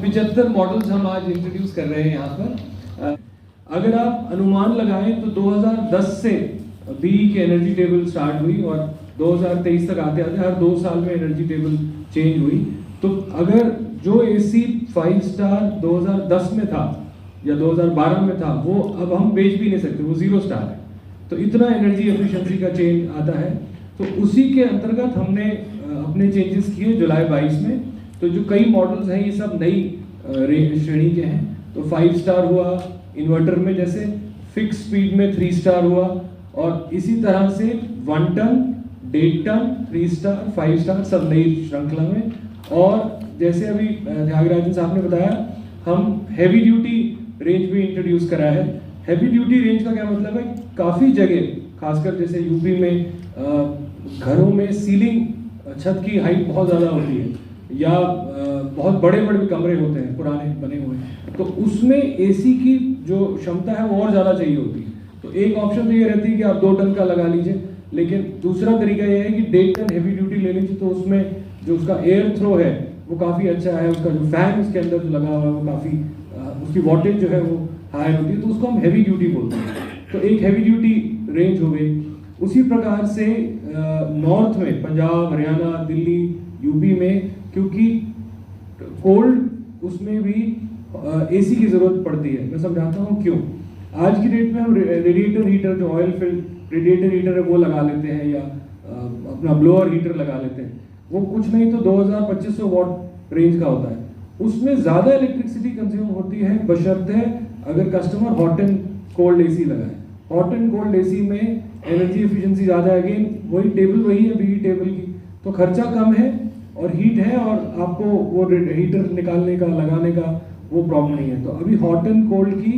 75 models हम आज introduce कर रहे हैं यहाँ पर। अगर आप अनुमान लगाएं तो 2010 से बीई की एनर्जी टेबल स्टार्ट हुई और 2023 तक आते आते हर 2 साल में एनर्जी टेबल चेंज हुई। तो अगर जो एसी 5 स्टार 2010 में था या 2012 में था, वो अब हम बेच भी नहीं सकते, वो 0 स्टार है। तो इतना एनर्जी एफिशिएंसी का चेंज आता है। तो उसी के अंतर्गत हमने अपने चेंजेस किए जुलाई 22 में। तो जो कई मॉडल्स हैं ये सब नई श्रेणी के हैं। तो 5 स्टार हुआ इन्वर्टर में, जैसे फिक्स स्पीड में 3 स्टार हुआ, और इसी तरह से 1 टन, 1.5 टन, 3 स्टार, 5 स्टार सब नई श्रृंखला में। और जैसे अभी त्यागराजन साहब ने बताया, हम हैवी ड्यूटी रेंज भी इंट्रोड्यूस करा है। हैवी ड्यूटी रेंज का क्या मतलब है, काफ़ी जगह खासकर जैसे यूपी में घरों में सीलिंग छत की हाइट बहुत ज़्यादा होती है, या बहुत बड़े बड़े कमरे होते हैं पुराने बने हुए, तो उसमें एसी की जो क्षमता है वो और ज़्यादा चाहिए होती है। तो एक ऑप्शन तो ये रहती है कि आप 2 टन का लगा लीजिए, लेकिन दूसरा तरीका ये है कि 1.5 टन हैवी ड्यूटी ले लीजिए। तो उसमें जो उसका एयर थ्रो है वो काफ़ी अच्छा है, उसका जो फैन उसके अंदर जो लगा हुआ है वो काफ़ी उसकी वॉटेज जो है वो हाई होती है, तो उसको हम हैवी ड्यूटी बोलते हैं। तो एक हैवी ड्यूटी रेंज हो गई। उसी प्रकार से नॉर्थ में पंजाब, हरियाणा, दिल्ली, यूपी में, क्योंकि कोल्ड उसमें भी एसी की ज़रूरत पड़ती है। मैं समझाता हूँ क्यों। आज की डेट में हम रेडिएटर हीटर, जो ऑयल फिल्ड रेडिएटर हीटर है वो लगा लेते हैं, या अपना ब्लोअर हीटर लगा लेते हैं। वो कुछ नहीं तो 2000-2500 वॉट रेंज का होता है। उसमें ज़्यादा इलेक्ट्रिसिटी कंज्यूम होती है, बशर्ते अगर customer hot and cold AC लगाए। हॉट एंड कोल्ड एसी में एनर्जी एफिशिएंसी ज़्यादा है। अगेन वही टेबल वही है बीई टेबल की, तो खर्चा कम है और हीट है, और आपको वो हीटर निकालने का, लगाने का वो प्रॉब्लम नहीं है। तो अभी हॉट एंड कोल्ड की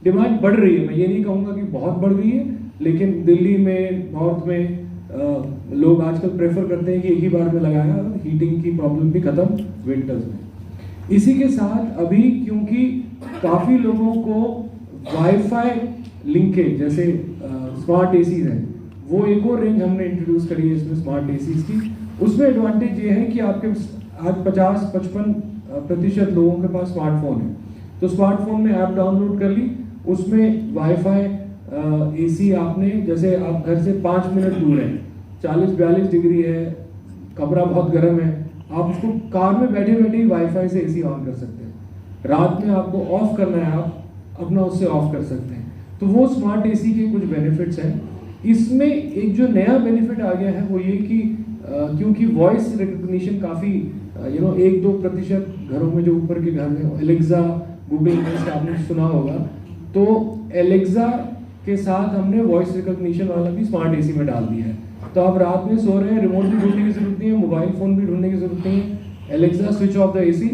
डिमांड बढ़ रही है। मैं ये नहीं कहूँगा कि बहुत बढ़ गई है, लेकिन दिल्ली में, नॉर्थ में लोग आजकल प्रेफर करते हैं कि एक ही बार में लगाया, हीटिंग की प्रॉब्लम भी खत्म विंटर्स में। इसी के साथ अभी क्योंकि काफ़ी लोगों को वाईफाई लिंकेज, जैसे स्मार्ट एसीज हैं, वो एक और रेंज हमने इंट्रोड्यूस करी है इसमें स्मार्ट एसीज की। उसमें एडवांटेज ये है कि आपके आज 50-55% लोगों के पास स्मार्टफोन है। तो स्मार्टफोन में ऐप डाउनलोड कर ली, उसमें वाईफाई एसी आपने, जैसे आप घर से 5 मिनट दूर हैं, 40-42 डिग्री है, कमरा बहुत गर्म है, आप उसको कार में बैठे बैठे ही वाईफाई से एसी ऑन कर सकते हैं। रात में आपको ऑफ करना है, आप अपना उससे ऑफ कर सकते हैं। तो वो स्मार्ट एसी के कुछ बेनिफिट्स हैं। इसमें एक जो नया बेनिफिट आ गया है वो ये कि क्योंकि वॉइस रिकग्निशन काफ़ी 1-2% घरों में जो ऊपर के घर हैं, एलेक्सा, गूगल से आपने सुना होगा, तो एलेक्सा के साथ हमने वॉइस रिकग्निशन वाला भी स्मार्ट एसी में डाल दिया है। तो आप रात में सो रहे हैं, रिमोट भी ढूंढने की जरूरत नहीं है, मोबाइल फ़ोन भी ढूंढने की जरूरत नहीं है, Alexa switch off the AC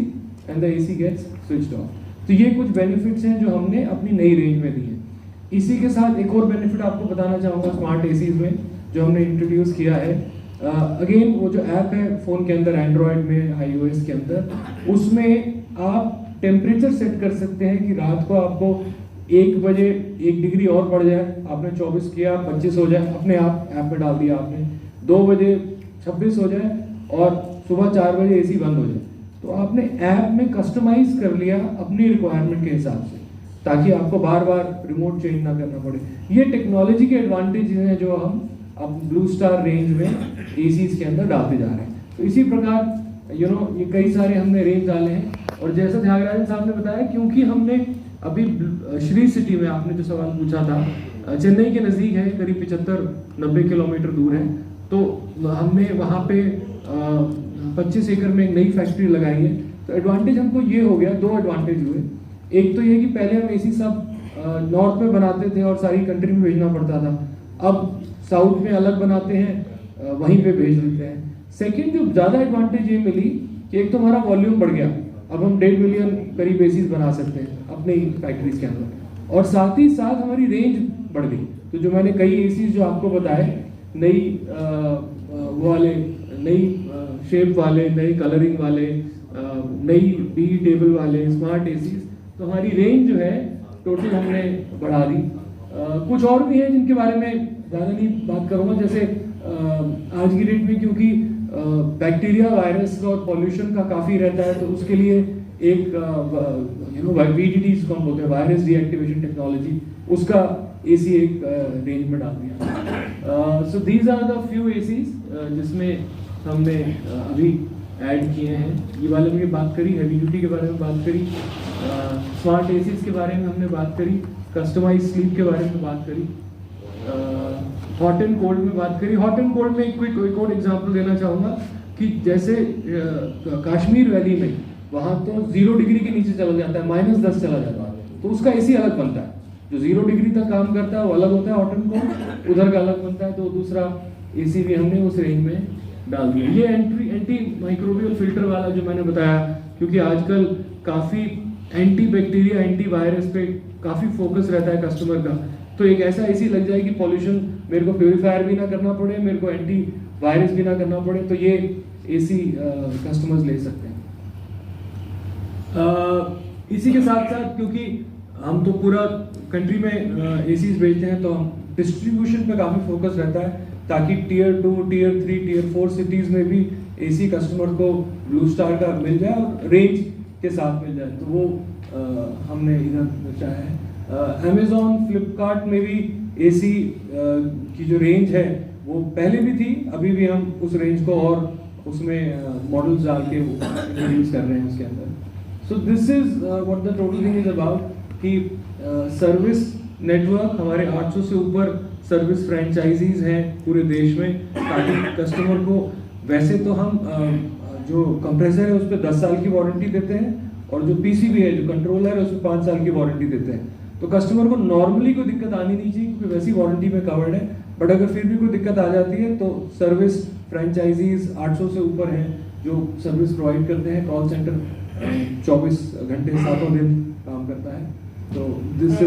and the AC gets switched off. तो ये कुछ बेनिफिट्स हैं जो हमने अपनी नई रेंज में दी है। इसी के साथ एक और बेनिफिट आपको बताना चाहूँगा स्मार्ट एसीज में जो हमने इंट्रोड्यूस किया है। अगेन वो जो ऐप है फ़ोन के अंदर, एंड्रॉयड में, iOS के अंदर, उसमें आप टेम्परेचर सेट कर सकते हैं कि रात को आपको 1 बजे 1 डिग्री और बढ़ जाए, आपने 24 किया 25 हो जाए, अपने आप ऐप में डाल दिया आपने, 2 बजे 26 हो जाए और सुबह 4 बजे एसी बंद हो जाए। तो आपने ऐप में कस्टमाइज कर लिया अपनी रिक्वायरमेंट के हिसाब से, ताकि आपको बार बार रिमोट चेंज ना करना पड़े। ये टेक्नोलॉजी के एडवांटेज हैं जो हम अब ब्लू स्टार रेंज में एसीज के अंदर डालते जा रहे हैं। तो इसी प्रकार ये कई सारे हमने रेंज डाले हैं। और जैसा त्यागराजन साहब ने बताया, क्योंकि हमने अभी श्री सिटी में, आपने जो सवाल पूछा था, चेन्नई के नज़दीक है, करीब 75-90 किलोमीटर दूर है, तो हमने वहाँ पे 25 एकड़ में एक नई फैक्ट्री लगाई है। तो एडवांटेज हमको ये हो गया, 2 एडवांटेज हुए। एक तो ये कि पहले हम एसी सब नॉर्थ में बनाते थे और सारी कंट्री में भेजना पड़ता था, अब साउथ में अलग बनाते हैं, वहीं पे भेज देते हैं। सेकंड जो ज़्यादा एडवांटेज ये मिली कि एक तो हमारा वॉल्यूम बढ़ गया, अब हम 1.5 मिलियन करीब एसीज बना सकते हैं अपनी फैक्ट्रीज के अंदर, और साथ ही साथ हमारी रेंज बढ़ गई। तो जो मैंने कई एसीज जो आपको बताए, नई वो वाले, नई शेप वाले, नई कलरिंग वाले, नई बीई टेबल वाले स्मार्ट एसीज, तो हमारी रेंज जो है टोटल हमने बढ़ा दी। कुछ और भी हैं जिनके बारे में ज़्यादा नहीं बात करूँगा, जैसे आज की डेट में क्योंकि बैक्टीरिया, वायरस और पॉल्यूशन का काफ़ी रहता है, तो उसके लिए एक VDD जिसको हम बोलते हैं, वायरलेस डीएक्टिवेशन टेक्नोलॉजी, उसका एसी एक रेंज में डाल दिया। So these are the few ACs जिसमें हमने अभी ऐड किए हैं। ये वाले में बात करी, हैवी ड्यूटी के बारे में बात करी, स्मार्ट एसीज के बारे में हमने बात करी, कस्टमाइज स्लीप के बारे में बात करी, हॉट एंड कोल्ड में बात करी। हॉट एंड कोल्ड में एक और एग्जांपल देना चाहूँगा कि जैसे कश्मीर वैली में वहाँ तो 0 डिग्री के नीचे चला जाता है, -10 चला जाता है, तो उसका एसी अलग बनता है। जो 0 डिग्री तक काम करता है वो अलग होता है हॉट एंड कोल्ड, उधर का अलग बनता है। तो दूसरा एसी भी हमने उस रेंज में डाल दिया। ये एंटी माइक्रोबियल फिल्टर वाला जो मैंने बताया, क्योंकि आजकल काफ़ी एंटी बैक्टीरिया, एंटी वायरस पे काफ़ी फोकस रहता है कस्टमर का, तो एक ऐसा एसी लग जाए कि पॉल्यूशन मेरे को प्योरीफायर भी ना करना पड़े, मेरे को एंटी वायरस भी ना करना पड़े, तो ये एसी कस्टमर्स ले सकते हैं। इसी के साथ साथ क्योंकि हम तो पूरा कंट्री में एसीज बेचते हैं, तो हम डिस्ट्रीब्यूशन पे काफ़ी फोकस रहता है, ताकि टियर 2, टियर 3, टियर 4 सिटीज़ में भी एसी कस्टमर को ब्लू स्टार का मिल जाए और रेंज के साथ मिल जाए, तो वो हमने इधर चाहा है। अमेज़ॉन, फ्लिपकार्ट में भी एसी की जो रेंज है वो पहले भी थी, अभी भी हम उस रेंज को और उसमें मॉडल्स डाल के इंट्रोड्यूस कर रहे हैं उसके अंदर। So this is what the total thing is about कि सर्विस नेटवर्क, हमारे 800 से ऊपर सर्विस फ्रेंचाइजीज हैं पूरे देश में, ताकि कस्टमर को, वैसे तो हम जो कंप्रेसर है उस पर 10 साल की वारंटी देते हैं, और जो पीसीबी है, जो कंट्रोलर है, उस पर 5 साल की वारंटी देते हैं। तो कस्टमर को नॉर्मली कोई दिक्कत आनी नहीं चाहिए, क्योंकि वैसी वारंटी में कवर्ड है। बट अगर फिर भी कोई दिक्कत आ जाती है तो सर्विस फ्रेंचाइजीज 800 से ऊपर हैं जो सर्विस प्रोवाइड करते हैं। कॉल सेंटर 24 घंटे 7 दिन काम करता है। तो दिस